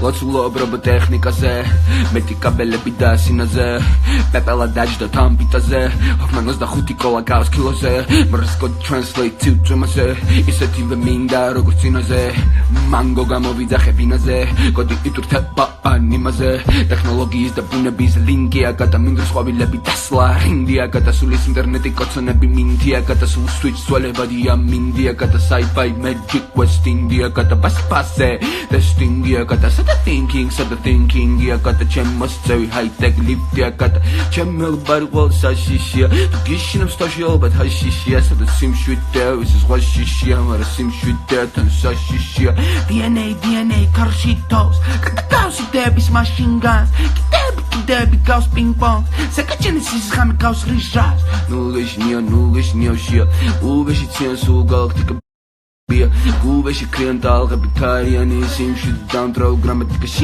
ლოცულობ რობოტექნიკაზე მეტი კაბელები და სინაზე პეპელა დაჯდა თამბიტაზე ჰოფმან 25 კოლა გავს კილოზე მრსკო translate to ძმაზე ისეთივე მინდა როგორც წინაზე მანგო გამოვიდა ხებინაზე კოდი იტვირთება ანიმაზე ტექნოლოგიის და ბუნების ლინკია გადამინდროს ყვავილები დასლა რინდია გადასულის ინტერნეტი კოცონები მინდია გადასულ switch სველებადია მინდია გადასაიფაი magic west india გადაბასპასე destingia გადასადა thinking გადა ჩემოს წევი high tech lift-ია გადა ჩემელ ბარგვალ საშიშია თუ გიშინებს თოში ალბათ ჰაშიშია სადაც სიმშვიდეა ის ზღვაშიშია მაგრამ სიმშვიდეა თან საშიშია DNA კარში თავს გავს იდეების machine guns კიდები გავს ping pong საკაჩენისის ხამი გავს რიჟას ნულიშნიო შია უბეში ციან სულ galaktika გუბეში კრიან ტალღები თარიანი სიმშვიდე დამტრაო გრამატიკაში